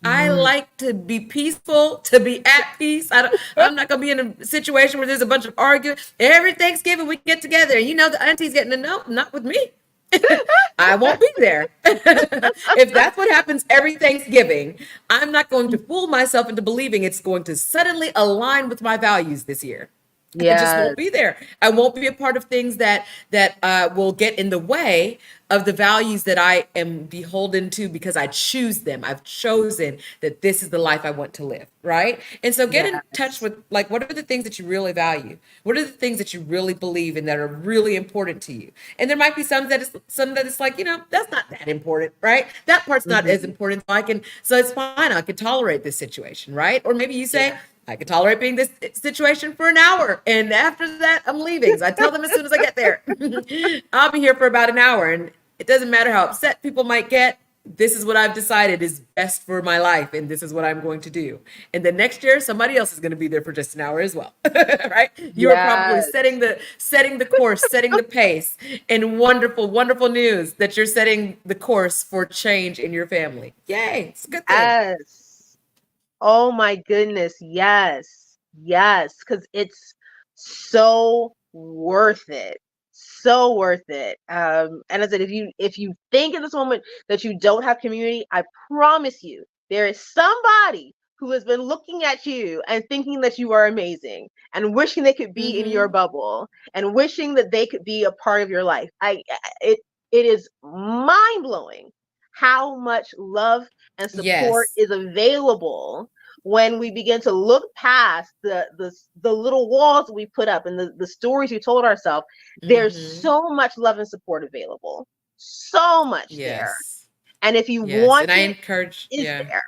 I Mm. like to be peaceful, to be at peace. I'm not gonna be in a situation where there's a bunch of arguing. Every Thanksgiving we get together, and the auntie's getting to know, not with me. I won't be there. If that's what happens every Thanksgiving, I'm not going to fool myself into believing it's going to suddenly align with my values this year. I just won't Yes. be there. I won't be a part of things that will get in the way of the values that I am beholden to because I choose them. I've chosen that this is the life I want to live, right? And so get in touch Yes. with like what are the things that you really value? What are the things that you really believe in that are really important to you? And there might be some that it's like, that's not that important, right? That part's not as Mhm. important. So it's fine. I can tolerate this situation, right? Or maybe you say, Yeah. I could tolerate being this situation for an hour. And after that, I'm leaving. So I tell them as soon as I get there, I'll be here for about an hour. And it doesn't matter how upset people might get. This is what I've decided is best for my life. And this is what I'm going to do. And then next year, somebody else is going to be there for just an hour as well. Right? You are probably Yes. setting the course, setting the pace. And wonderful, wonderful news that you're setting the course for change in your family. Yay. It's a good thing. Yes. Oh my goodness. Yes. Yes. Because it's so worth it. So worth it. And I said, if you think in this moment that you don't have community, I promise you, there is somebody who has been looking at you and thinking that you are amazing and wishing they could be in your Mm-hmm. bubble and wishing that they could be a part of your life. It is mind blowing how much love and support Yes. is available when we begin to look past the little walls we put up and the stories we told ourselves. There's Mm-hmm. so much love and support available, so much there, Yes. and if you Yes. want And I it, encourage, is yeah. there.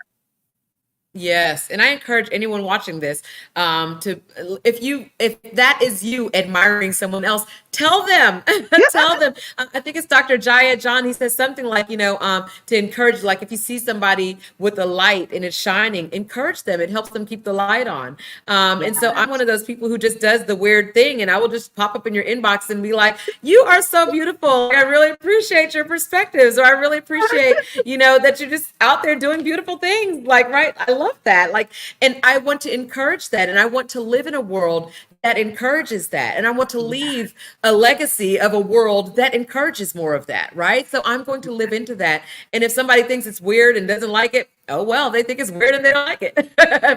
Yes, and I encourage anyone watching this to if that is you admiring someone else, tell them, tell them. I think it's Dr. Jaya John. He says something like, to encourage, like if you see somebody with a light and it's shining, encourage them. It helps them keep the light on. And so I'm one Yes. of those people who just does the weird thing, and I will just pop up in your inbox and be like, "You are so beautiful. Like, I really appreciate your perspectives, or I really appreciate, that you're just out there doing beautiful things." Like, right? I love that. Like, and I want to encourage that, and I want to live in a world that encourages that. And I want to Yeah. leave a legacy of a world that encourages more of that, right? So I'm going to live into that. And if somebody thinks it's weird and doesn't like it, oh well, they think it's weird and they don't like it.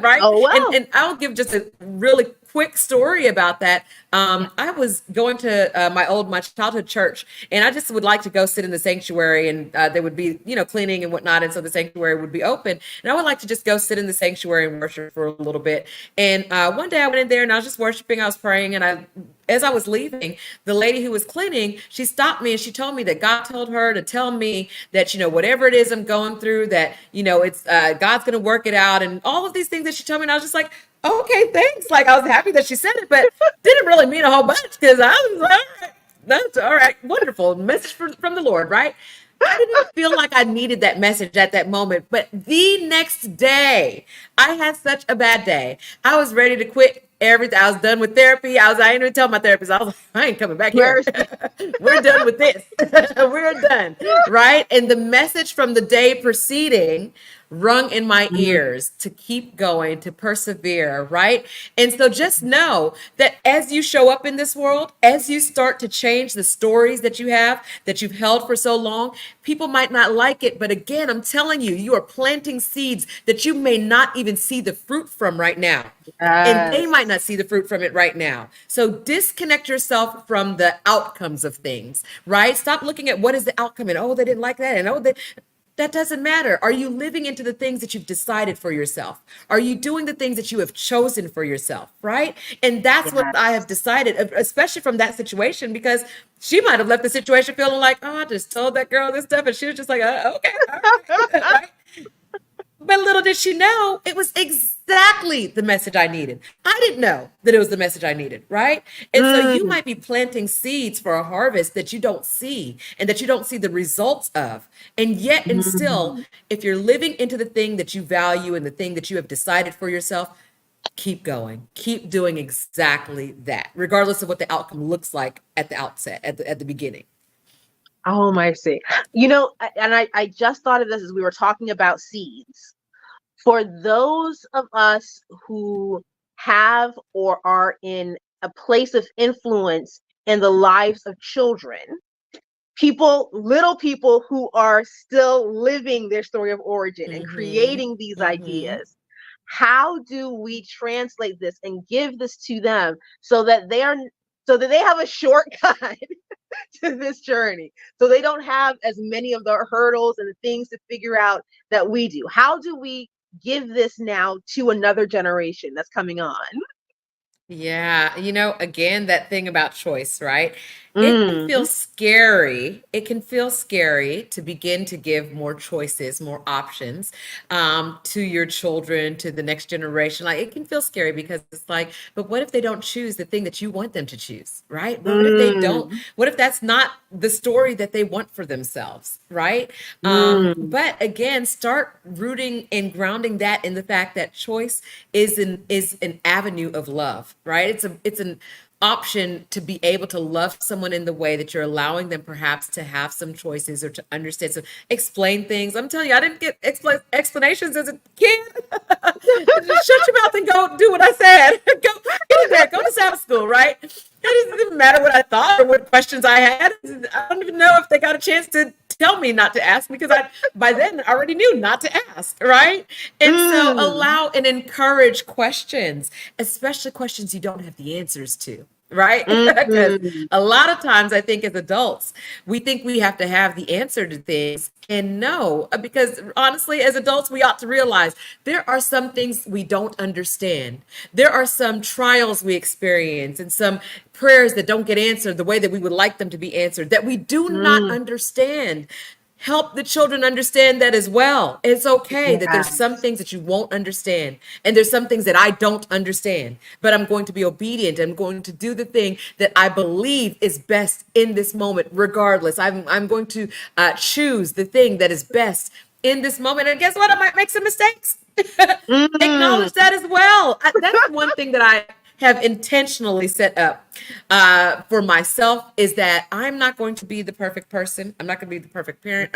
Right? Oh And well. and I'll give just a really quick story about that. Yeah. I was going to my childhood church, and I just would like to go sit in the sanctuary, and they would be, cleaning and whatnot, and so the sanctuary would be open, and I would like to just go sit in the sanctuary and worship for a little bit. And one day I went in there and I was just worshiping, I was praying, and as I was leaving, the lady who was cleaning, she stopped me and she told me that God told her to tell me that, whatever it is I'm going through, that, it's God's going to work it out, and all of these things that she told me. And I was just like, okay, thanks. Like, I was happy that she said it, but didn't really mean a whole bunch because I was like, all right, that's all right. Wonderful. Message from the Lord, right? I didn't feel like I needed that message at that moment. But the next day, I had such a bad day. I was ready to quit everything. I was done with therapy. I didn't even tell my therapist. I was like, I ain't coming back here. Mercy. We're done with this. We're done. Right. And the message from the day preceding rung in my Mm, ears to keep going, to persevere, right? And so just know that as you show up in this world, as you start to change the stories that you have, that you've held for so long, people might not like it. But again, I'm telling you, you are planting seeds that you may not even see the fruit from right now. And they might yes. not see the fruit from it right now. So disconnect yourself from the outcomes of things, right? Stop looking at what is the outcome and oh, they didn't like that. And oh, that doesn't matter. Are you living into the things that you've decided for yourself? Are you doing the things that you have chosen for yourself, right? And that's what I have Yes. decided, especially from that situation, because she might have left the situation feeling like, oh, I just told that girl this stuff. And she was just like, okay, all right, right? But little did she know it was exactly the message I needed. I didn't know that it was the message I needed, right? And so you Mm, might be planting seeds for a harvest that you don't see and that you don't see the results of. And yet, and still, mm. if you're living into the thing that you value and the thing that you have decided for yourself, keep going. Keep doing exactly that, regardless of what the outcome looks like at the outset, at the beginning. Oh my see. And I just thought of this as we were talking about seeds. For those of us who have or are in a place of influence in the lives of children, little people who are still living their story of origin and Mm-hmm. creating these Mm-hmm. ideas, how do we translate this and give this to them so that they have a shortcut to this journey, so they don't have as many of the hurdles and the things to figure out that we do? How do we give this now to another generation that's coming on? Yeah, again, that thing about choice, right? It can feel Mm, scary. It can feel scary to begin to give more choices, more options to your children, to the next generation. Like it can feel scary because it's like, but what if they don't choose the thing that you want them to choose, right? What if they don't? mm, What if that's not the story that they want for themselves, right? mm. But again, start rooting and grounding that in the fact that choice is an avenue of love, right? It's an option to be able to love someone in the way that you're allowing them perhaps to have some choices or to understand, so explain things. I'm telling you, I didn't get explanations as a kid. Just shut your mouth and go do what I said. Go get in there, go to Sabbath school, right? It didn't matter what I thought or what questions I had. I don't even know if they got a chance to tell me not to ask, because I by then already knew not to ask, right? And so Mm, allow and encourage questions, especially questions you don't have the answers to, right? Because mm, a lot of times I think as adults, we think we have to have the answer to things. And no, because honestly, as adults, we ought to realize there are some things we don't understand. There are some trials we experience and some prayers that don't get answered the way that we would like them to be answered, that we do not mm. understand. Help the children understand that as well. It's okay that there's some Yes. things that you won't understand, and there's some things that I don't understand, but I'm going to be obedient. I'm going to do the thing that I believe is best in this moment, regardless. I'm going to choose the thing that is best in this moment. And guess what? I might make some mistakes. Mm, Acknowledge that as well. That's one thing that I have intentionally set up for myself, is that I'm not going to be the perfect person. I'm not going to be the perfect parent.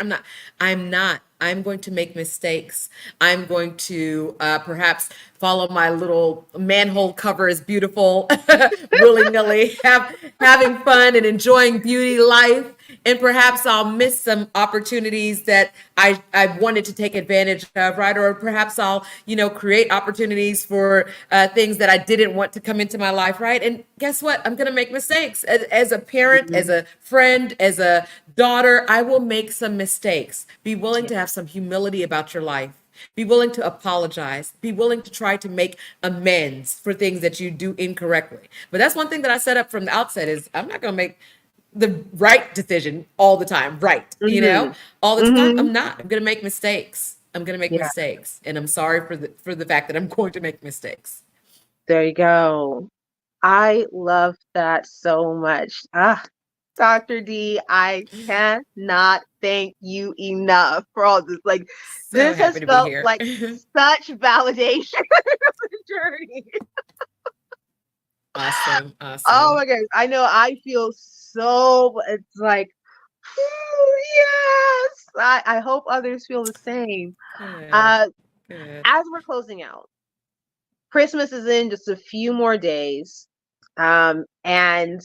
I'm going to make mistakes. I'm going to perhaps follow my little manhole cover is beautiful, willy nilly, having fun and enjoying beauty life. And perhaps I'll miss some opportunities that I wanted to take advantage of, right? Or perhaps I'll, create opportunities for things that I didn't want to come into my life, right? And guess what? I'm going to make mistakes. As a parent, as mm. a friend, as a daughter, I will make some mistakes. Be willing Yeah. to have some humility about your life. Be willing to apologize. Be willing to try to make amends for things that you do incorrectly. But that's one thing that I set up from the outset, is I'm not going to make the right decision all the time, right? Mhm. All the time. Mhm. I'm not. I'm going to make mistakes. I'm going to make Yeah, mistakes, and I'm sorry for the fact that I'm going to make mistakes. there you go. I love that so much. Dr. D, I cannot thank you enough for all this. Like, So this has happy to be felt here. like such validation of the journey. Awesome. Oh Awesome. my goodness. I know I feel so, it's like, Ooh, yes. I hope others feel the same. Good. Uh, Good. as we're closing out, Christmas is in just a few more days. And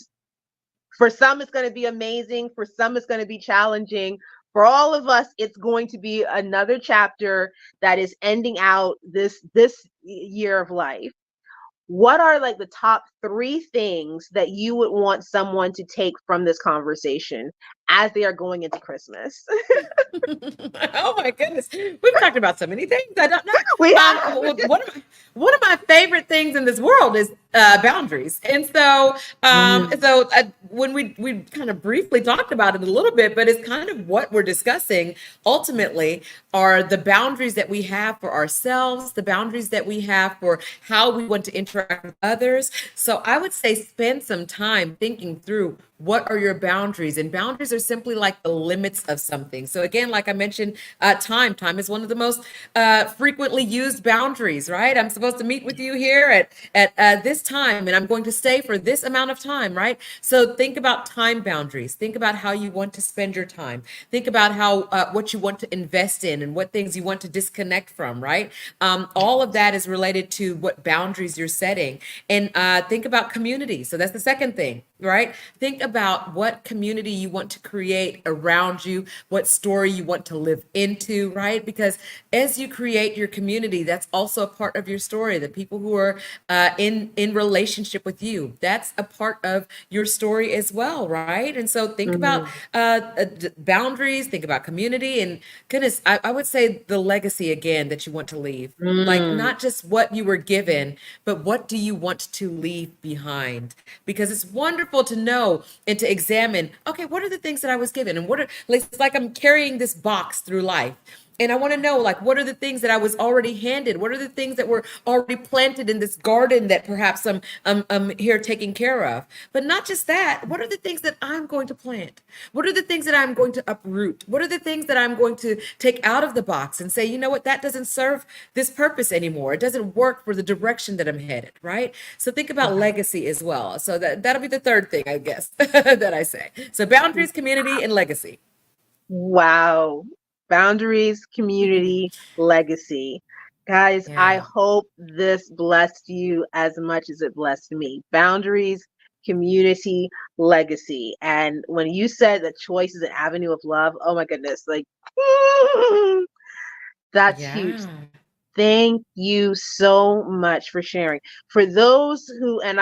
for some, it's going to be amazing. For some, it's going to be challenging. For all of us, it's going to be another chapter that is ending out this year of life. What are like the top three things that you would want someone to take from this conversation as they are going into Christmas? Oh my goodness, we've talked about so many things. I don't know. We have. One of my favorite things in this world is boundaries, and so Mm, when we kind of briefly talked about it a little bit, but it's kind of what we're discussing ultimately are the boundaries that we have for ourselves, the boundaries that we have for how we want to interact with others. So I would say spend some time thinking through what are your boundaries, and boundaries are simply like the limits of something. So again, like I mentioned, time is one of the most frequently used boundaries, right? I'm supposed to meet with you here at this time, and I'm going to stay for this amount of time, right? So think about time boundaries. Think about how you want to spend your time. Think about how what you want to invest in and what things you want to disconnect from, right? All of that is related to what boundaries you're setting. And think about community. So that's the second thing, right? Think about what community you want to create around you, what story you want to live into, right? Because as you create your community, that's also a part of your story. The people who are in relationship with you, that's a part of your story as well, right? And so think about mm, boundaries, think about community, and goodness, I would say the legacy again that you want to leave, like mm. not just what you were given, but what do you want to leave behind? Because it's wonderful to know and to examine, okay, what are the things that I was given, and what are, it's like I'm carrying this box through life, and I want to know, like, what are the things that I was already handed? What are the things that were already planted in this garden that perhaps I'm here taking care of? But not just that. What are the things that I'm going to plant? What are the things that I'm going to uproot? What are the things that I'm going to take out of the box and say, you know what, that doesn't serve this purpose anymore. It doesn't work for the direction that I'm headed, right? So think about Wow. legacy as well. So that'll be the third thing, I guess, that I say. So boundaries, community, and legacy. Wow. Boundaries, community, legacy. Guys, I Yeah. hope this blessed you as much as it blessed me. Boundaries, community, legacy. And when you said that choice is an avenue of love, oh my goodness, like that's huge. Yeah. Thank you so much for sharing. For those who, and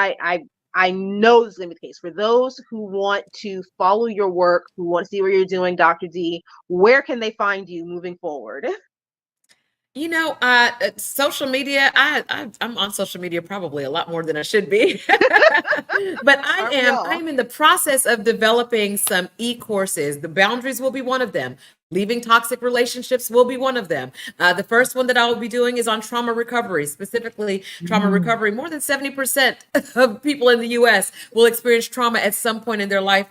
I know this is gonna be the case. For those who want to follow your work, who want to see what you're doing, Dr. D, where can they find you moving forward? Social media, I'm on social media probably a lot more than I should be. But I Aren't we am I all? am in the process of developing some e-courses. The boundaries will be one of them. Leaving toxic relationships will be one of them. The first one that I will be doing is on trauma recovery, specifically trauma Mm, recovery. More than 70% of people in the US will experience trauma at some point in their life.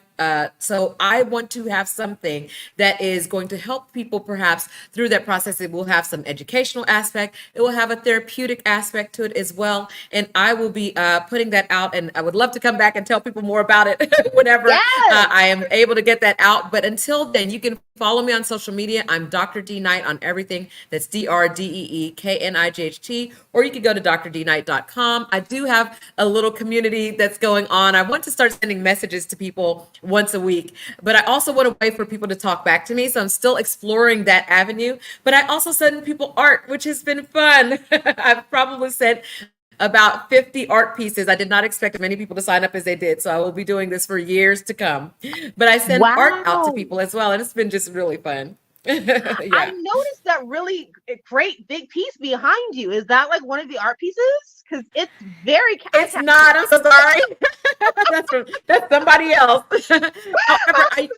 So I want to have something that is going to help people perhaps through that process. It will have some educational aspect. It will have a therapeutic aspect to it as well. And I will be putting that out. And I would love to come back and tell people more about it whenever yes. I am able to get that out. But until then, you can follow me on social media. I'm Dr. D Knight on everything. That's DrDeeKnight, or you can go to drdknight.com. I do have a little community that's going on. I want to start sending messages to people once a week, but I also want a way for people to talk back to me. So I'm still exploring that avenue. But I also send people art, which has been fun. I've probably sent about 50 art pieces. I did not expect as many people to sign up as they did. So I will be doing this for years to come. But I send art out to Wow. people as well. And it's been just really fun. I Yeah. noticed that really great big piece behind you. Is that like one of the art pieces? Because it's very eye It's not. I'm so sorry. That's somebody else. However, I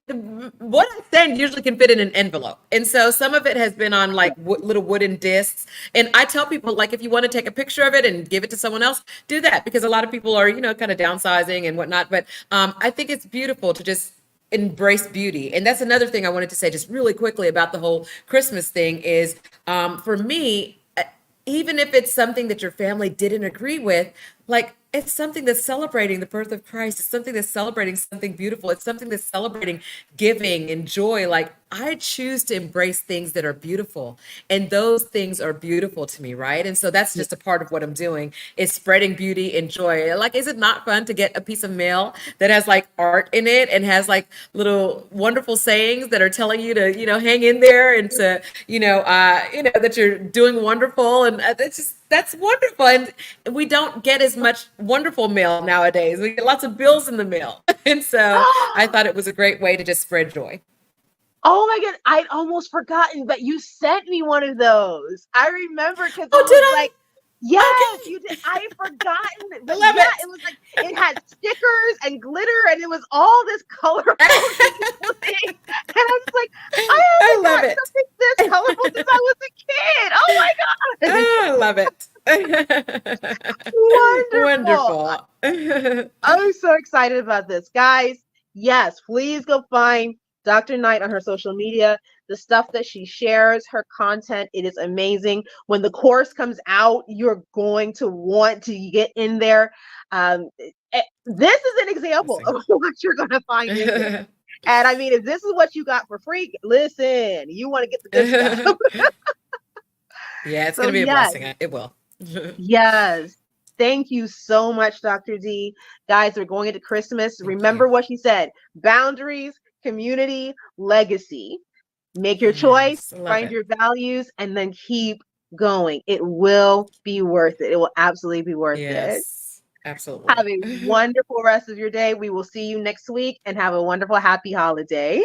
what I send usually can fit in an envelope, and so some of it has been on like little wooden discs. And I tell people, like, if you want to take a picture of it and give it to someone else, do that, because a lot of people are, kind of downsizing and whatnot. But I think it's beautiful to just embrace beauty. And that's another thing I wanted to say just really quickly about the whole Christmas thing is, for me, even if it's something that your family didn't agree with, like, It's something that's celebrating the birth of Christ. It's something that's celebrating something beautiful. It's something that's celebrating giving and joy. Like I choose to embrace things that are beautiful, and those things are beautiful to me, right? And so that's Yeah. just a part of what I'm doing is spreading beauty and joy. Like, is it not fun to get a piece of mail that has like art in it and has like little wonderful sayings that are telling you to, hang in there and to, that you're doing wonderful, and that's wonderful. And we don't get as much wonderful mail nowadays. We get lots of bills in the mail. And so I thought it was a great way to just spread joy. Oh my God, I'd almost forgotten, but you sent me one of those. I remember because it Oh, was did I? like, yes, Okay. you did. I had forgotten, I but love yeah, it. it was like it had stickers and glitter, and it was all this colorful, beautiful thing. And I was like, I I haven't love gotten it. something this colorful since I was a kid. Oh my gosh, I love it. wonderful! Wonderful. I'm so excited about this. Guys, yes, please go find Dr. Knight on her social media. The stuff that she shares, her content, it is amazing. When the course comes out, you're going to want to get in there. This is an example Blessing. of what you're going to find in there. And I mean, if this is what you got for free, listen, you want to get the good stuff. Yeah, it's So, going to be a yes. blessing. It will. Yes. Thank you so much, Dr. D. Guys, we're going into Christmas. Thank you. Remember what she said: boundaries, community, legacy. Make your choice, Yes, I love find it. your values, and then keep going. It will be worth it. It will absolutely be worth it. Yes, absolutely. Have a wonderful rest of your day. We will see you next week and have a wonderful, happy holiday.